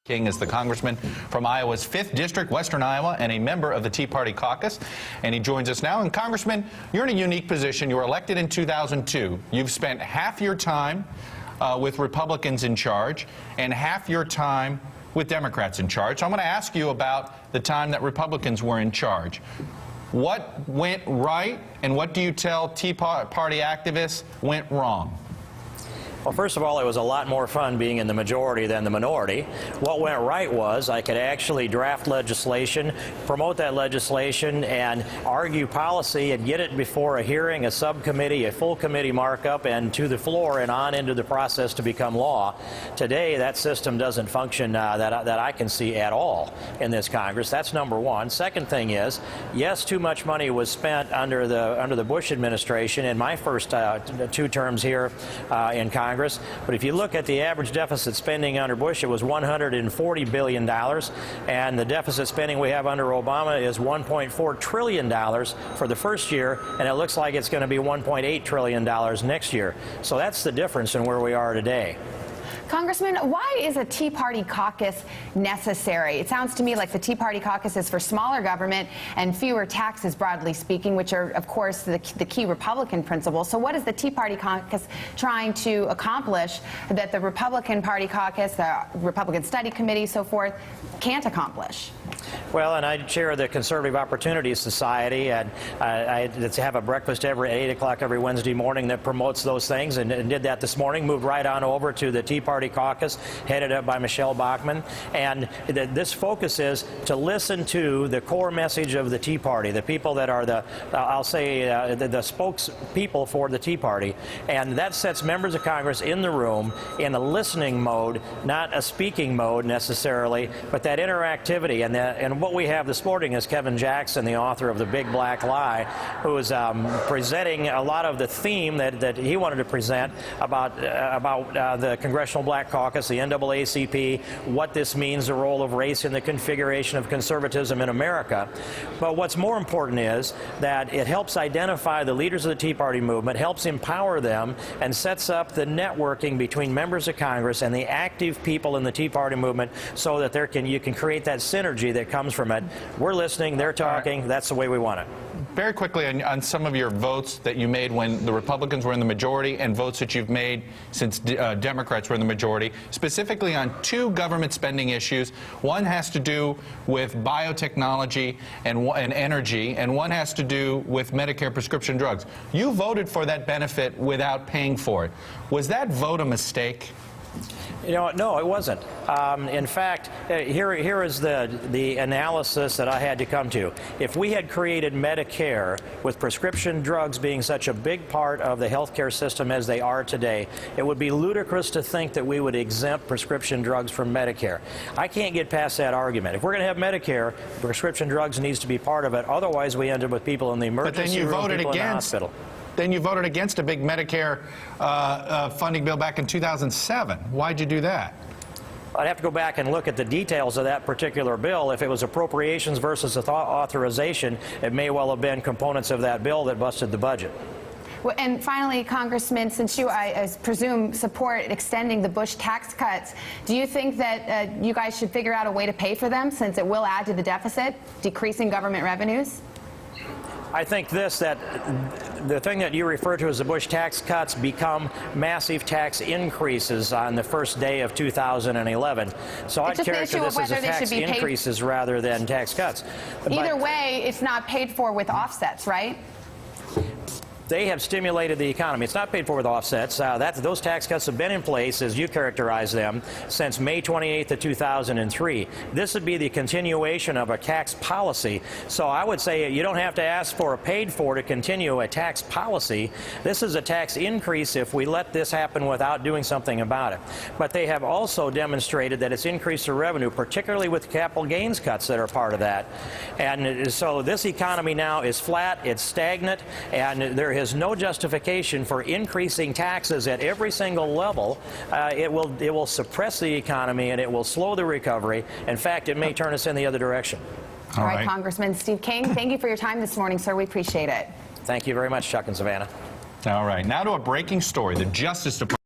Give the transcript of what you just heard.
King is the congressman from Iowa's 5th District, Western Iowa, and a member of the Tea Party Caucus. And he joins us now. And Congressman, you're in a unique position. You were elected in 2002. You've spent half your time with Republicans in charge and half your time with Democrats in charge. So I'm going to ask you about the time that Republicans were in charge. What went right, and what do you tell Tea Party activists went wrong? Well, first of all, it was a lot more fun being in the majority than the minority. What went right was I could actually draft legislation, promote that legislation, and argue policy and get it before a hearing, a subcommittee, a full committee markup, and to the floor and on into the process to become law. Today, that system doesn't function that I can see at all in this Congress. That's number one. Second thing is, yes, too much money was spent under the Bush administration in my first 2 terms here in Congress. But if you look at the average deficit spending under Bush, it was $140 billion, and the deficit spending we have under Obama is $1.4 trillion for the first year, and it looks like it's going to be $1.8 trillion next year. So that's the difference in where we are today. Congressman, why is a Tea Party caucus necessary? It sounds to me like the Tea Party caucus is for smaller government and fewer taxes, broadly speaking, which are, of course, the key Republican principles. So what is the Tea Party caucus trying to accomplish that the Republican Party caucus, the Republican Study Committee, so forth, can't accomplish? Well, and I chair the Conservative Opportunity Society, and I have a breakfast at 8 o'clock every Wednesday morning that promotes those things, and did that this morning, moved right on over to the Tea Party Caucus, headed up by Michelle Bachmann. And this focus is to listen to the core message of the Tea Party, the people that are the spokespeople for the Tea Party. And that sets members of Congress in the room in a listening mode, not a speaking mode necessarily, but that interactivity. And what we have this morning is Kevin Jackson, the author of The Big Black Lie, who is presenting a lot of the theme that he wanted to present about the Congressional Black Caucus, the NAACP, what this means, the role of race in the configuration of conservatism in America. But what's more important is that it helps identify the leaders of the Tea Party movement, helps empower them, and sets up the networking between members of Congress and the active people in the Tea Party movement so that you can create that synergy that comes from it. We're listening, they're talking, that's the way we want it. Very quickly on some of your votes that you made when the Republicans were in the majority and votes that you've made since Democrats were in the majority, specifically on 2 government spending issues. One has to do with biotechnology and energy, and one has to do with Medicare prescription drugs. You voted for that benefit without paying for it. Was that vote a mistake? You know, no, it wasn't. In fact, here is the analysis that I had to come to. If we had created Medicare with prescription drugs being such a big part of the healthcare system as they are today, it would be ludicrous to think that we would exempt prescription drugs from Medicare. I can't get past that argument. If we're going to have Medicare, prescription drugs needs to be part of it. Otherwise, we end up with people in the emergency room, people in the hospital. Then you voted against a big Medicare funding bill back in 2007. Why'd you do that? I'd have to go back and look at the details of that particular bill. If it was appropriations versus authorization, it may well have been components of that bill that busted the budget. Well, and finally, Congressman, since you, I presume, support extending the Bush tax cuts, do you think that you guys should figure out a way to pay for them, since it will add to the deficit, decreasing government revenues? I think that the thing that you refer to as the Bush tax cuts become massive tax increases on the first day of 2011. So I'd characterize this as tax increases rather than tax cuts. Either way, it's not paid for with offsets, right? They have stimulated the economy. It's not paid for with offsets. Those tax cuts have been in place, as you characterize them, since May 28th of 2003. This would be the continuation of a tax policy. So I would say you don't have to ask for a paid for to continue a tax policy. This is a tax increase if we let this happen without doing something about it. But they have also demonstrated that it's increased the revenue, particularly with capital gains cuts that are part of that. And so this economy now is flat, it's stagnant, and there is no justification for increasing taxes at every single level. It will suppress the economy, and it will slow the recovery. In fact, it may turn us in the other direction. All right, Congressman Steve King, thank you for your time this morning, sir. We appreciate it. Thank you very much, Chuck and Savannah. All right, now to a breaking story. The Justice Department